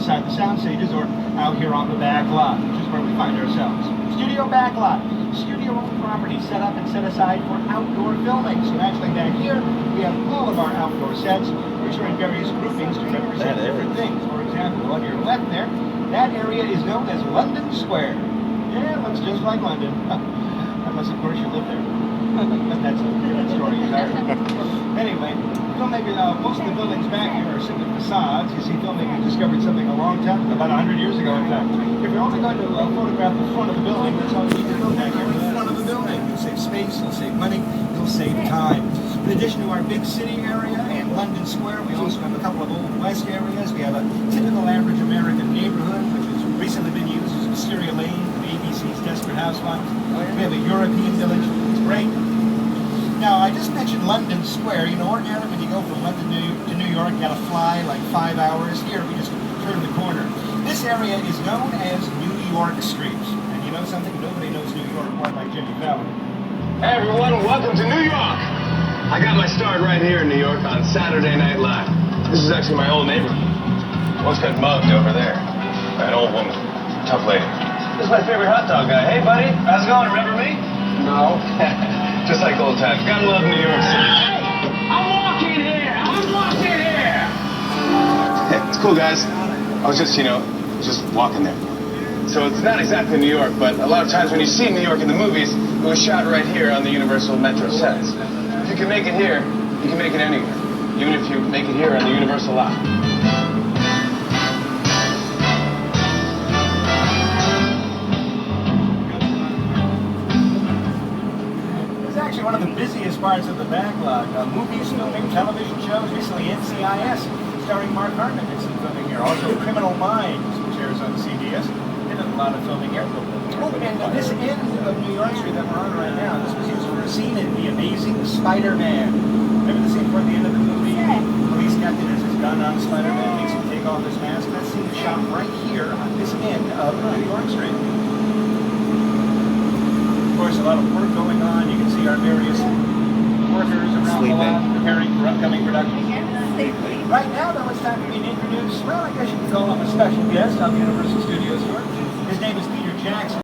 inside the sound stages or out here on the back lot, which is where we find ourselves. Studio back lot. Studio-owned property set up and set aside for outdoor filming. So naturally back here, we have all of our outdoor sets, which are in various groupings to represent different things. For example, on your left there, that area is known as London Square. Yeah, it looks just like London. Unless, of course, you live there. That's a different story entirely. Anyway, most of the buildings back here are simply facades. You see, filmmakers discovered something a long time, about 100 years ago, in fact. If you're only going to photograph the front of the building, that's all you need to do back here, the front of the building. You'll save space, you'll save money, you'll save time. In addition to our big city area and London Square, we also have a couple of Old West areas. We have a typical average American neighborhood, which has recently been used as Wisteria Lane, ABC's Desperate Housewives. We have a European village. It's great. Now, I just mentioned London Square. You know, ordinarily when you go from London to New York, you gotta fly like 5 hours. Here, we just turn the corner. This area is known as New York Street. And you know something? Nobody knows New York quite like Jimmy Fallon. Hey everyone, welcome to New York! I got my start right here in New York on Saturday Night Live. This is actually my old neighborhood. Once got mugged over there by an old woman. Tough lady. This is my favorite hot dog guy. Hey buddy, how's it going? Remember me? No. Just like old times. Gotta love New York City. Hey, I'm walking here! I'm walking here! Hey, it's cool, guys. I was just, just walking there. So it's not exactly New York, but a lot of times when you see New York in the movies, it was shot right here on the Universal Metro sets. If you can make it here, you can make it anywhere. Even if you make it here on the Universal lot. One of the busiest parts of the backlot. Movies, filming, television shows, recently NCIS, starring Mark Harmon, did some filming here. Also Criminal Minds, which airs on CBS, did a lot of filming here. Oh, and this end of New York Street that we're on right now, this was used for a scene in The Amazing Spider-Man. Remember the scene toward the end of the movie? Police captain has his gun on Spider-Man, makes him take off his mask. That scene is shot right here on this end of New York Street. Of course, a lot of work going on. You can see our various workers around the lot preparing for upcoming production. Right now, though, it's time for me to introduce, well, I guess you could call him a special guest on the Universal Studios tour. His name is Peter Jackson.